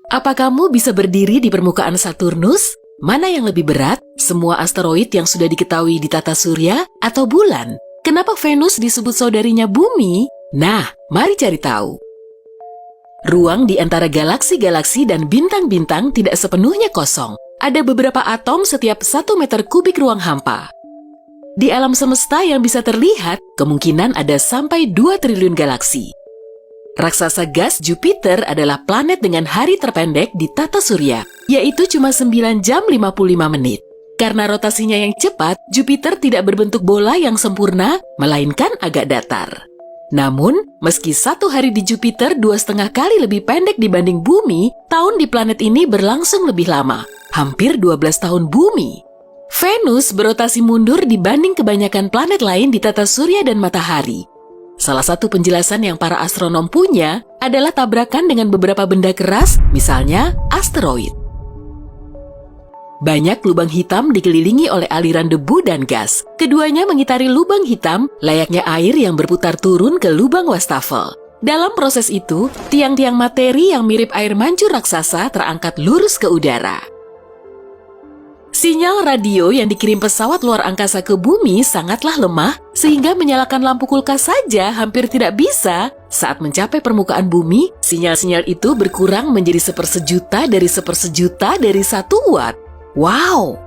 Apa kamu bisa berdiri di permukaan Saturnus? Mana yang lebih berat? Semua asteroid yang sudah diketahui di tata surya atau bulan? Kenapa Venus disebut saudarinya Bumi? Nah, mari cari tahu. Ruang di antara galaksi-galaksi dan bintang-bintang tidak sepenuhnya kosong. Ada beberapa atom setiap 1 meter kubik ruang hampa. Di alam semesta yang bisa terlihat, kemungkinan ada sampai 2 triliun galaksi. Raksasa gas Jupiter adalah planet dengan hari terpendek di tata surya, yaitu cuma 9 jam 55 menit. Karena rotasinya yang cepat, Jupiter tidak berbentuk bola yang sempurna, melainkan agak datar. Namun, meski 1 hari di Jupiter 2,5 kali lebih pendek dibanding Bumi, tahun di planet ini berlangsung lebih lama, hampir 12 tahun Bumi. Venus berotasi mundur dibanding kebanyakan planet lain di tata surya dan matahari. Salah satu penjelasan yang para astronom punya adalah tabrakan dengan beberapa benda keras, misalnya asteroid. Banyak lubang hitam dikelilingi oleh aliran debu dan gas. Keduanya mengitari lubang hitam layaknya air yang berputar turun ke lubang wastafel. Dalam proses itu, tiang-tiang materi yang mirip air mancur raksasa terangkat lurus ke udara. Sinyal radio yang dikirim pesawat luar angkasa ke bumi sangatlah lemah, sehingga menyalakan lampu kulkas saja hampir tidak bisa. Saat mencapai permukaan bumi, sinyal-sinyal itu berkurang menjadi 1/1000 dari 1/1000 dari 1 watt. Wow!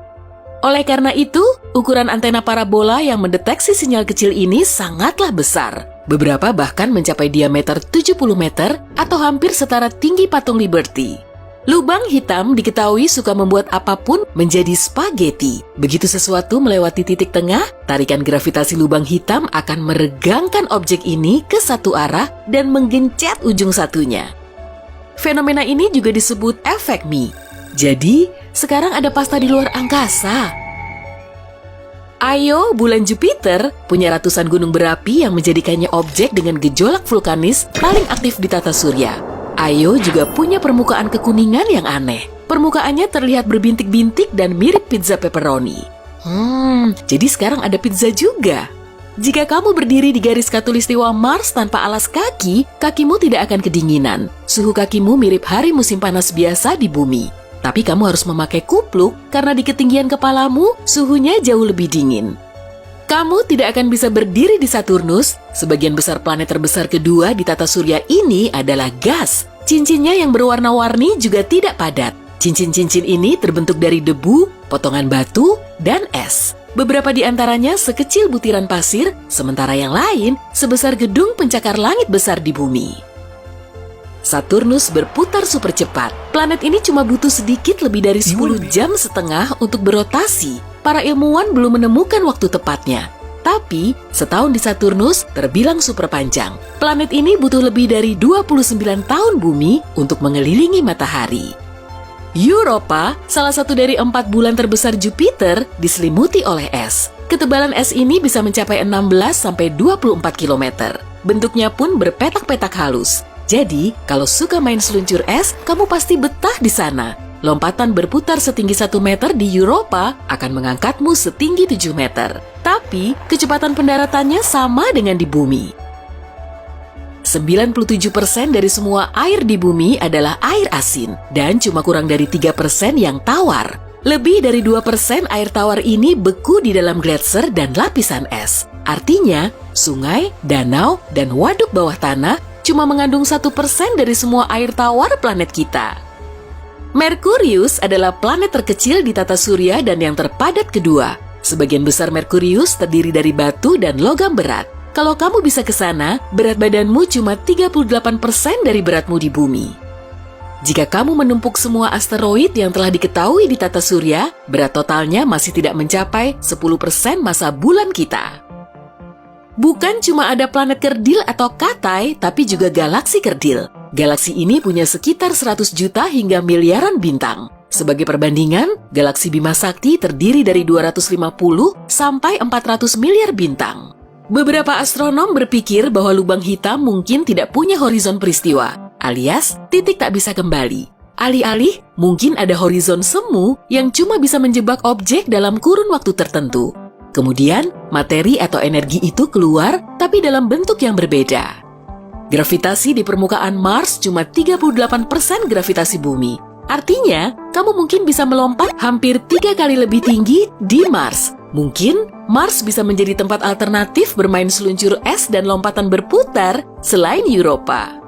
Oleh karena itu, ukuran antena parabola yang mendeteksi sinyal kecil ini sangatlah besar. Beberapa bahkan mencapai diameter 70 meter atau hampir setara tinggi patung Liberty. Lubang hitam diketahui suka membuat apapun menjadi spaghetti. Begitu sesuatu melewati titik tengah, tarikan gravitasi lubang hitam akan meregangkan objek ini ke satu arah dan menggencet ujung satunya. Fenomena ini juga disebut efek Mie. Jadi, sekarang ada pasta di luar angkasa. Io, bulan Jupiter, punya ratusan gunung berapi yang menjadikannya objek dengan gejolak vulkanis paling aktif di tata surya. Io juga punya permukaan kekuningan yang aneh. Permukaannya terlihat berbintik-bintik dan mirip pizza pepperoni. Jadi sekarang ada pizza juga. Jika kamu berdiri di garis khatulistiwa Mars tanpa alas kaki, kakimu tidak akan kedinginan. Suhu kakimu mirip hari musim panas biasa di bumi. Tapi kamu harus memakai kupluk karena di ketinggian kepalamu suhunya jauh lebih dingin. Kamu tidak akan bisa berdiri di Saturnus. Sebagian besar planet terbesar kedua di tata surya ini adalah gas. Cincinnya yang berwarna-warni juga tidak padat. Cincin-cincin ini terbentuk dari debu, potongan batu, dan es. Beberapa di antaranya sekecil butiran pasir, sementara yang lain sebesar gedung pencakar langit besar di bumi. Saturnus berputar super cepat. Planet ini cuma butuh sedikit lebih dari 10,5 jam untuk berotasi. Para ilmuwan belum menemukan waktu tepatnya. Tapi, setahun di Saturnus terbilang super panjang. Planet ini butuh lebih dari 29 tahun bumi untuk mengelilingi matahari. Europa, salah satu dari 4 bulan terbesar Jupiter, diselimuti oleh es. Ketebalan es ini bisa mencapai 16-24 km. Bentuknya pun berpetak-petak halus. Jadi, kalau suka main seluncur es, kamu pasti betah di sana. Lompatan berputar setinggi 1 meter di Europa akan mengangkatmu setinggi 7 meter. Tapi, kecepatan pendaratannya sama dengan di bumi. 97% dari semua air di bumi adalah air asin, dan cuma kurang dari 3% yang tawar. Lebih dari 2% air tawar ini beku di dalam gletser dan lapisan es. Artinya, sungai, danau, dan waduk bawah tanah cuma mengandung 1% dari semua air tawar planet kita. Merkurius adalah planet terkecil di tata surya dan yang terpadat kedua. Sebagian besar Merkurius terdiri dari batu dan logam berat. Kalau kamu bisa ke sana, berat badanmu cuma 38% dari beratmu di bumi. Jika kamu menumpuk semua asteroid yang telah diketahui di tata surya, berat totalnya masih tidak mencapai 10% massa bulan kita. Bukan cuma ada planet kerdil atau katai, tapi juga galaksi kerdil. Galaksi ini punya sekitar 100 juta hingga miliaran bintang. Sebagai perbandingan, galaksi Bima Sakti terdiri dari 250 sampai 400 miliar bintang. Beberapa astronom berpikir bahwa lubang hitam mungkin tidak punya horizon peristiwa, alias titik tak bisa kembali. Alih-alih, mungkin ada horizon semu yang cuma bisa menjebak objek dalam kurun waktu tertentu. Kemudian, materi atau energi itu keluar, tapi dalam bentuk yang berbeda. Gravitasi di permukaan Mars cuma 38% gravitasi bumi. Artinya, kamu mungkin bisa melompat hampir 3 kali lebih tinggi di Mars. Mungkin, Mars bisa menjadi tempat alternatif bermain seluncur es dan lompatan berputar selain Europa.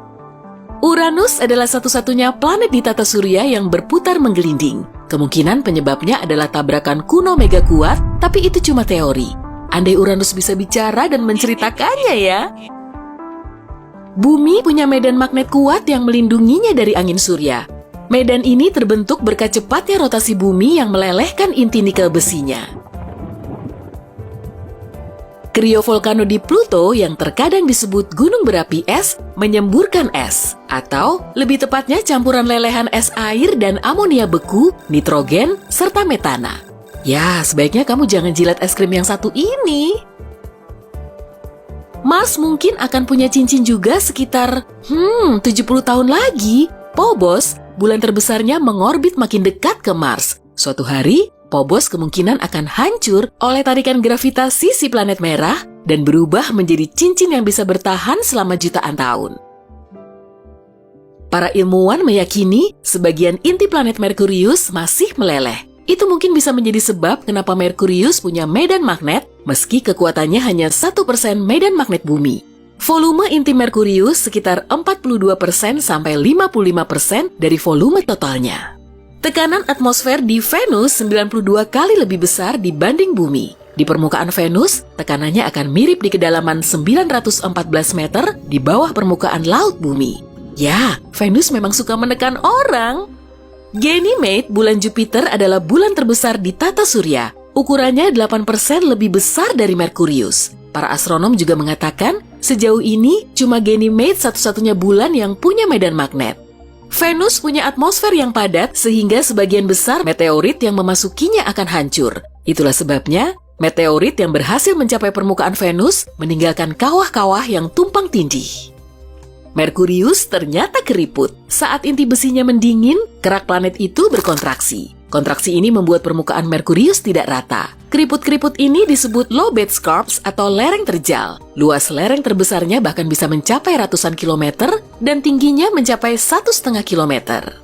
Uranus adalah satu-satunya planet di tata surya yang berputar menggelinding. Kemungkinan penyebabnya adalah tabrakan kuno mega kuat, tapi itu cuma teori. Andai Uranus bisa bicara dan menceritakannya ya. Bumi punya medan magnet kuat yang melindunginya dari angin surya. Medan ini terbentuk berkat cepatnya rotasi bumi yang melelehkan inti nikel besinya. Kriovolcano di Pluto yang terkadang disebut gunung berapi es menyemburkan es, atau lebih tepatnya campuran lelehan es air dan amonia beku, nitrogen, serta metana. Ya, sebaiknya kamu jangan jilat es krim yang satu ini. Mars mungkin akan punya cincin juga sekitar 70 tahun lagi. Phobos, bulan terbesarnya mengorbit makin dekat ke Mars. Suatu hari, Phobos kemungkinan akan hancur oleh tarikan gravitasi si planet merah dan berubah menjadi cincin yang bisa bertahan selama jutaan tahun. Para ilmuwan meyakini sebagian inti planet Merkurius masih meleleh. Itu mungkin bisa menjadi sebab kenapa Merkurius punya medan magnet meski kekuatannya hanya 1% medan magnet bumi. Volume inti Merkurius sekitar 42% sampai 55% dari volume totalnya. Tekanan atmosfer di Venus 92 kali lebih besar dibanding bumi. Di permukaan Venus, tekanannya akan mirip di kedalaman 914 meter di bawah permukaan laut bumi. Ya, Venus memang suka menekan orang. Ganymede, bulan Jupiter adalah bulan terbesar di tata surya. Ukurannya 8% lebih besar dari Merkurius. Para astronom juga mengatakan, sejauh ini cuma Ganymede satu-satunya bulan yang punya medan magnet. Venus punya atmosfer yang padat sehingga sebagian besar meteorit yang memasukinya akan hancur. Itulah sebabnya, meteorit yang berhasil mencapai permukaan Venus meninggalkan kawah-kawah yang tumpang tindih. Merkurius ternyata keriput. Saat inti besinya mendingin, kerak planet itu berkontraksi. Kontraksi ini membuat permukaan Merkurius tidak rata. Keriput-keriput ini disebut lobate scarps atau lereng terjal. Luas lereng terbesarnya bahkan bisa mencapai ratusan kilometer dan tingginya mencapai 1,5 kilometer.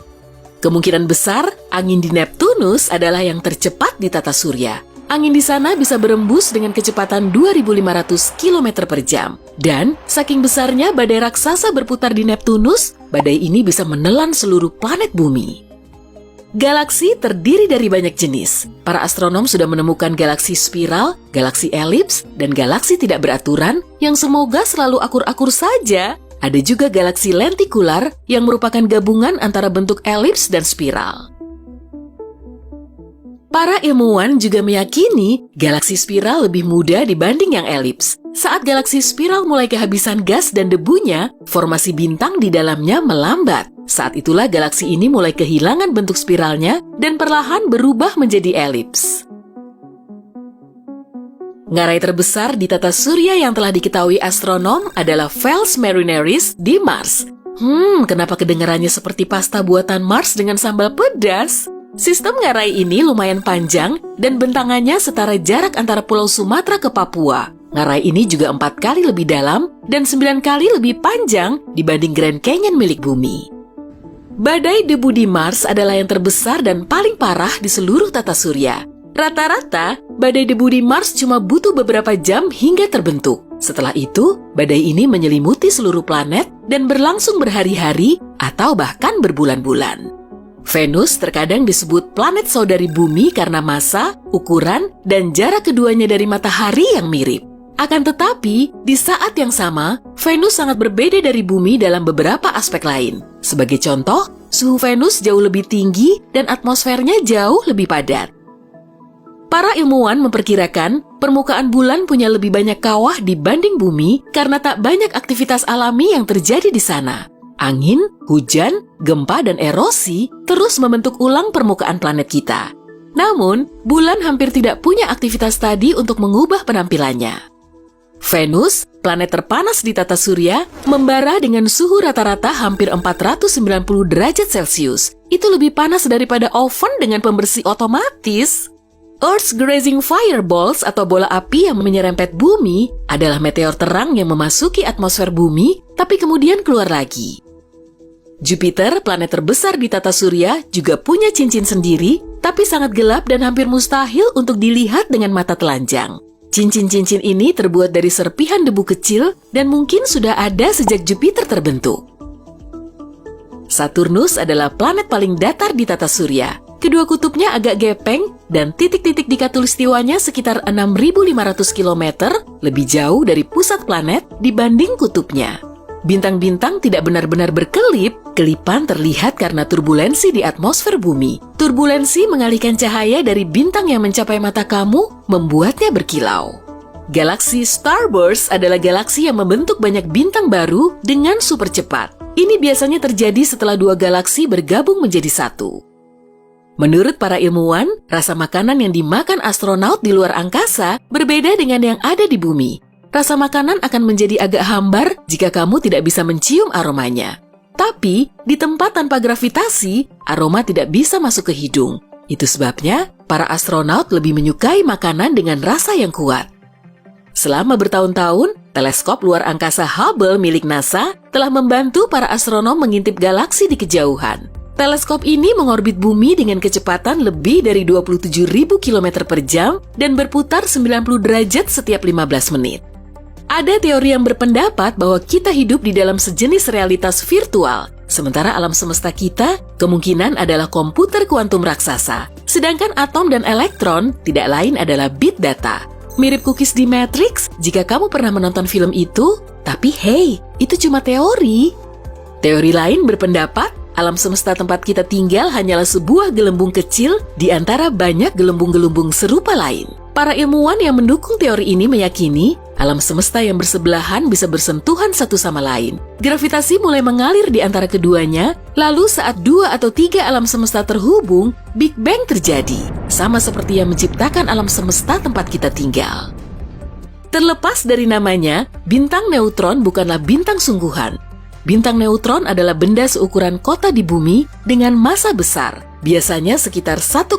Kemungkinan besar, angin di Neptunus adalah yang tercepat di tata surya. Angin di sana bisa berembus dengan kecepatan 2.500 km per jam. Dan, saking besarnya badai raksasa berputar di Neptunus, badai ini bisa menelan seluruh planet bumi. Galaksi terdiri dari banyak jenis. Para astronom sudah menemukan galaksi spiral, galaksi elips, dan galaksi tidak beraturan yang semoga selalu akur-akur saja. Ada juga galaksi lentikular yang merupakan gabungan antara bentuk elips dan spiral. Para ilmuwan juga meyakini galaksi spiral lebih muda dibanding yang elips. Saat galaksi spiral mulai kehabisan gas dan debunya, formasi bintang di dalamnya melambat. Saat itulah galaksi ini mulai kehilangan bentuk spiralnya dan perlahan berubah menjadi elips. Ngarai terbesar di tata surya yang telah diketahui astronom adalah Valles Marineris di Mars. Kenapa kedengarannya seperti pasta buatan Mars dengan sambal pedas? Sistem ngarai ini lumayan panjang dan bentangannya setara jarak antara Pulau Sumatera ke Papua. Ngarai ini juga 4 kali lebih dalam dan 9 kali lebih panjang dibanding Grand Canyon milik bumi. Badai debu di Mars adalah yang terbesar dan paling parah di seluruh tata surya. Rata-rata, badai debu di Mars cuma butuh beberapa jam hingga terbentuk. Setelah itu, badai ini menyelimuti seluruh planet dan berlangsung berhari-hari atau bahkan berbulan-bulan. Venus terkadang disebut planet saudari bumi karena massa, ukuran, dan jarak keduanya dari matahari yang mirip. Akan tetapi, di saat yang sama, Venus sangat berbeda dari bumi dalam beberapa aspek lain. Sebagai contoh, suhu Venus jauh lebih tinggi dan atmosfernya jauh lebih padat. Para ilmuwan memperkirakan permukaan bulan punya lebih banyak kawah dibanding bumi karena tak banyak aktivitas alami yang terjadi di sana. Angin, hujan, gempa, dan erosi terus membentuk ulang permukaan planet kita. Namun, bulan hampir tidak punya aktivitas tadi untuk mengubah penampilannya. Venus, planet terpanas di tata surya, membara dengan suhu rata-rata hampir 490 derajat Celcius. Itu lebih panas daripada oven dengan pembersih otomatis. Earth-grazing fireballs atau bola api yang menyerempet bumi adalah meteor terang yang memasuki atmosfer bumi, tapi kemudian keluar lagi. Jupiter, planet terbesar di tata surya, juga punya cincin sendiri, tapi sangat gelap dan hampir mustahil untuk dilihat dengan mata telanjang. Cincin-cincin ini terbuat dari serpihan debu kecil dan mungkin sudah ada sejak Jupiter terbentuk. Saturnus adalah planet paling datar di tata surya. Kedua kutubnya agak gepeng dan titik-titik di khatulistiwanya sekitar 6.500 km lebih jauh dari pusat planet dibanding kutubnya. Bintang-bintang tidak benar-benar berkelip, kelipan terlihat karena turbulensi di atmosfer bumi. Turbulensi mengalihkan cahaya dari bintang yang mencapai mata kamu, membuatnya berkilau. Galaksi Starburst adalah galaksi yang membentuk banyak bintang baru dengan super cepat. Ini biasanya terjadi setelah dua galaksi bergabung menjadi satu. Menurut para ilmuwan, rasa makanan yang dimakan astronaut di luar angkasa berbeda dengan yang ada di bumi. Rasa makanan akan menjadi agak hambar jika kamu tidak bisa mencium aromanya. Tapi, di tempat tanpa gravitasi, aroma tidak bisa masuk ke hidung. Itu sebabnya, para astronaut lebih menyukai makanan dengan rasa yang kuat. Selama bertahun-tahun, teleskop luar angkasa Hubble milik NASA telah membantu para astronom mengintip galaksi di kejauhan. Teleskop ini mengorbit bumi dengan kecepatan lebih dari 27.000 km per jam dan berputar 90 derajat setiap 15 menit. Ada teori yang berpendapat bahwa kita hidup di dalam sejenis realitas virtual, sementara alam semesta kita kemungkinan adalah komputer kuantum raksasa, sedangkan atom dan elektron tidak lain adalah bit data. Mirip cookies di Matrix jika kamu pernah menonton film itu, tapi hey, itu cuma teori. Teori lain berpendapat alam semesta tempat kita tinggal hanyalah sebuah gelembung kecil di antara banyak gelembung-gelembung serupa lain. Para ilmuwan yang mendukung teori ini meyakini alam semesta yang bersebelahan bisa bersentuhan satu sama lain. Gravitasi mulai mengalir di antara keduanya, lalu saat 2 atau 3 alam semesta terhubung, Big Bang terjadi, sama seperti yang menciptakan alam semesta tempat kita tinggal. Terlepas dari namanya, bintang neutron bukanlah bintang sungguhan. Bintang neutron adalah benda seukuran kota di bumi dengan massa besar, biasanya sekitar 1,4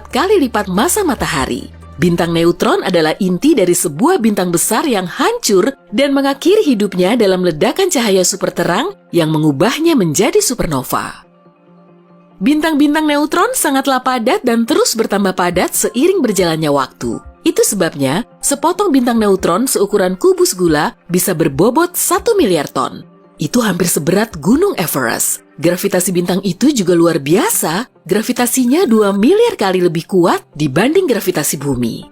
kali lipat massa matahari. Bintang neutron adalah inti dari sebuah bintang besar yang hancur dan mengakhiri hidupnya dalam ledakan cahaya super terang yang mengubahnya menjadi supernova. Bintang-bintang neutron sangatlah padat dan terus bertambah padat seiring berjalannya waktu. Itu sebabnya, sepotong bintang neutron seukuran kubus gula bisa berbobot 1 miliar ton. Itu hampir seberat Gunung Everest. Gravitasi bintang itu juga luar biasa. Gravitasinya 2 miliar kali lebih kuat dibanding gravitasi bumi.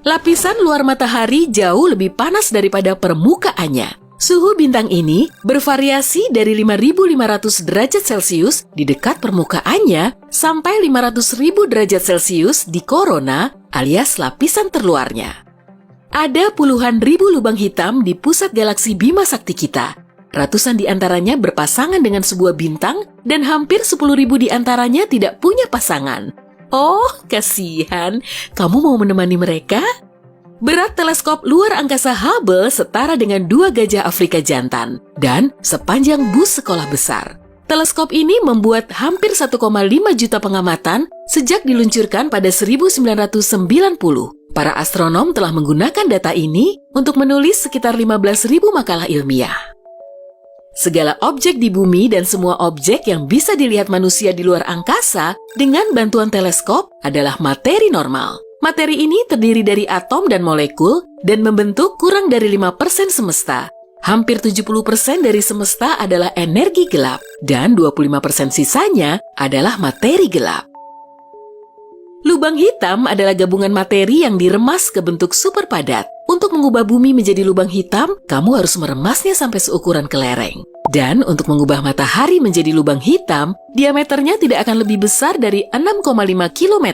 Lapisan luar matahari jauh lebih panas daripada permukaannya. Suhu bintang ini bervariasi dari 5.500 derajat Celcius di dekat permukaannya sampai 500.000 derajat Celcius di korona alias lapisan terluarnya. Ada puluhan ribu lubang hitam di pusat galaksi Bima Sakti kita. Ratusan di antaranya berpasangan dengan sebuah bintang dan hampir 10.000 di antaranya tidak punya pasangan. Oh, kasihan. Kamu mau menemani mereka? Berat teleskop luar angkasa Hubble setara dengan 2 gajah Afrika jantan dan sepanjang bus sekolah besar. Teleskop ini membuat hampir 1,5 juta pengamatan sejak diluncurkan pada 1990. Para astronom telah menggunakan data ini untuk menulis sekitar 15.000 makalah ilmiah. Segala objek di bumi dan semua objek yang bisa dilihat manusia di luar angkasa dengan bantuan teleskop adalah materi normal. Materi ini terdiri dari atom dan molekul dan membentuk kurang dari 5% semesta. Hampir 70% dari semesta adalah energi gelap dan 25% sisanya adalah materi gelap. Lubang hitam adalah gabungan materi yang diremas ke bentuk super padat. Untuk mengubah bumi menjadi lubang hitam, kamu harus meremasnya sampai seukuran kelereng. Dan untuk mengubah matahari menjadi lubang hitam, diameternya tidak akan lebih besar dari 6,5 km.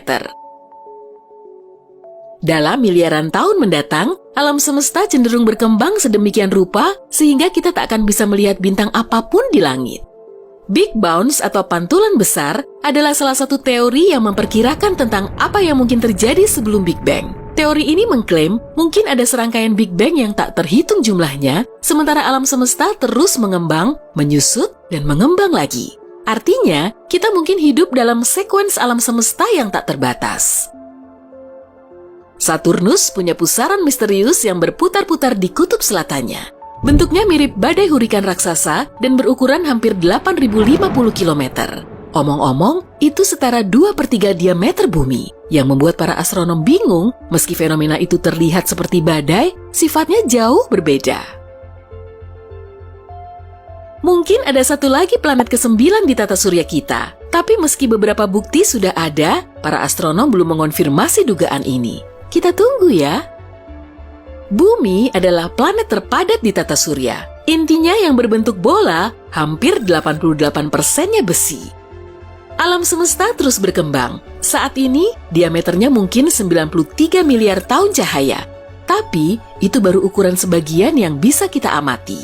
Dalam miliaran tahun mendatang, alam semesta cenderung berkembang sedemikian rupa sehingga kita tak akan bisa melihat bintang apapun di langit. Big Bounce atau pantulan besar adalah salah satu teori yang memperkirakan tentang apa yang mungkin terjadi sebelum Big Bang. Teori ini mengklaim mungkin ada serangkaian Big Bang yang tak terhitung jumlahnya, sementara alam semesta terus mengembang, menyusut, dan mengembang lagi. Artinya, kita mungkin hidup dalam sekuens alam semesta yang tak terbatas. Saturnus punya pusaran misterius yang berputar-putar di kutub selatannya. Bentuknya mirip badai hurikan raksasa dan berukuran hampir 8.050 km. Omong-omong, itu setara 2/3 diameter bumi, yang membuat para astronom bingung meski fenomena itu terlihat seperti badai, sifatnya jauh berbeda. Mungkin ada satu lagi planet ke-9 di tata surya kita, tapi meski beberapa bukti sudah ada, para astronom belum mengonfirmasi dugaan ini. Kita tunggu ya. Bumi adalah planet terpadat di tata surya. Intinya yang berbentuk bola, hampir 88%-nya besi. Alam semesta terus berkembang. Saat ini, diameternya mungkin 93 miliar tahun cahaya. Tapi, itu baru ukuran sebagian yang bisa kita amati.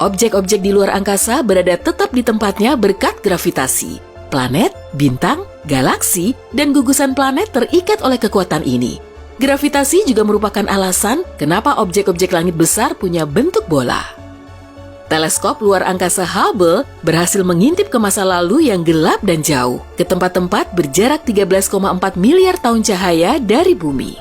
Objek-objek di luar angkasa berada tetap di tempatnya berkat gravitasi. Planet, bintang, galaksi, dan gugusan planet terikat oleh kekuatan ini. Gravitasi juga merupakan alasan kenapa objek-objek langit besar punya bentuk bola. Teleskop luar angkasa Hubble berhasil mengintip ke masa lalu yang gelap dan jauh, ke tempat-tempat berjarak 13,4 miliar tahun cahaya dari bumi.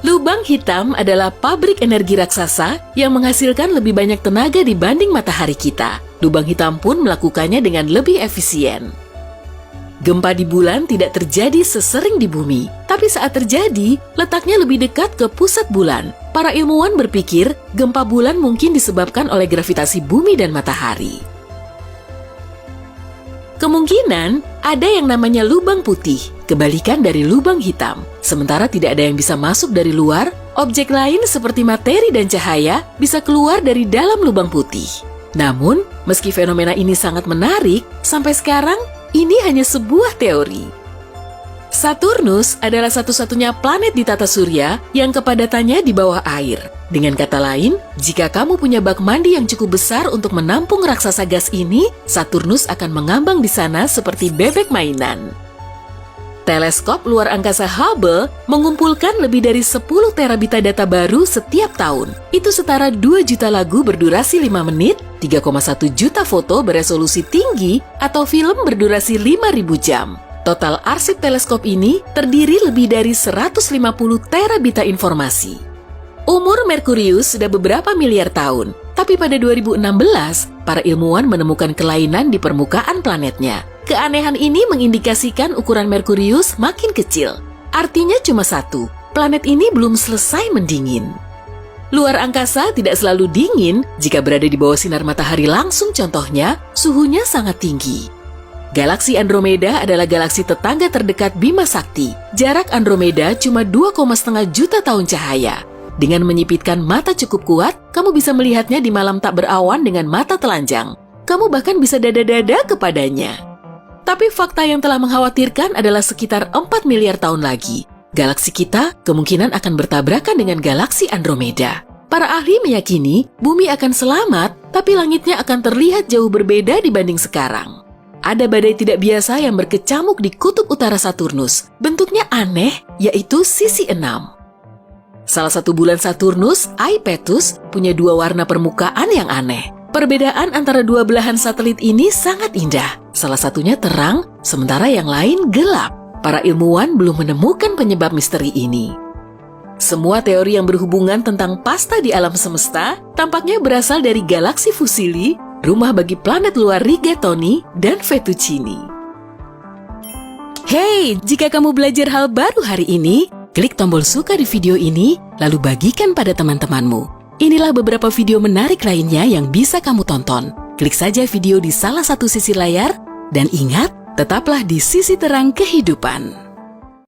Lubang hitam adalah pabrik energi raksasa yang menghasilkan lebih banyak tenaga dibanding matahari kita. Lubang hitam pun melakukannya dengan lebih efisien. Gempa di bulan tidak terjadi sesering di bumi, tapi saat terjadi, letaknya lebih dekat ke pusat bulan. Para ilmuwan berpikir gempa bulan mungkin disebabkan oleh gravitasi bumi dan matahari. Kemungkinan ada yang namanya lubang putih, kebalikan dari lubang hitam. Sementara tidak ada yang bisa masuk dari luar, objek lain seperti materi dan cahaya bisa keluar dari dalam lubang putih. Namun, meski fenomena ini sangat menarik, sampai sekarang ini hanya sebuah teori. Saturnus adalah satu-satunya planet di tata surya yang kepadatannya di bawah air. Dengan kata lain, jika kamu punya bak mandi yang cukup besar untuk menampung raksasa gas ini, Saturnus akan mengambang di sana seperti bebek mainan. Teleskop luar angkasa Hubble mengumpulkan lebih dari 10 terabita data baru setiap tahun. Itu setara 2 juta lagu berdurasi 5 menit, 3,1 juta foto beresolusi tinggi, atau film berdurasi 5.000 jam. Total arsip teleskop ini terdiri lebih dari 150 terabita informasi. Umur Merkurius sudah beberapa miliar tahun, tapi pada 2016, para ilmuwan menemukan kelainan di permukaan planetnya. Keanehan ini mengindikasikan ukuran Merkurius makin kecil. Artinya cuma satu, planet ini belum selesai mendingin. Luar angkasa tidak selalu dingin jika berada di bawah sinar matahari langsung, contohnya suhunya sangat tinggi. Galaksi Andromeda adalah galaksi tetangga terdekat Bima Sakti. Jarak Andromeda cuma 2,5 juta tahun cahaya. Dengan menyipitkan mata cukup kuat, kamu bisa melihatnya di malam tak berawan dengan mata telanjang. Kamu bahkan bisa dada-dada kepadanya. Tapi fakta yang telah mengkhawatirkan adalah sekitar 4 miliar tahun lagi. Galaksi kita kemungkinan akan bertabrakan dengan galaksi Andromeda. Para ahli meyakini bumi akan selamat, tapi langitnya akan terlihat jauh berbeda dibanding sekarang. Ada badai tidak biasa yang berkecamuk di kutub utara Saturnus. Bentuknya aneh, yaitu sisi 6. Salah satu bulan Saturnus, Iapetus, punya 2 warna permukaan yang aneh. Perbedaan antara dua belahan satelit ini sangat indah. Salah satunya terang, sementara yang lain gelap. Para ilmuwan belum menemukan penyebab misteri ini. Semua teori yang berhubungan tentang pasta di alam semesta tampaknya berasal dari galaksi Fusili, rumah bagi planet luar Rigatoni dan Fettuccini. Hey, jika kamu belajar hal baru hari ini, klik tombol suka di video ini, lalu bagikan pada teman-temanmu. Inilah beberapa video menarik lainnya yang bisa kamu tonton. Klik saja video di salah satu sisi layar, dan ingat, tetaplah di sisi terang kehidupan.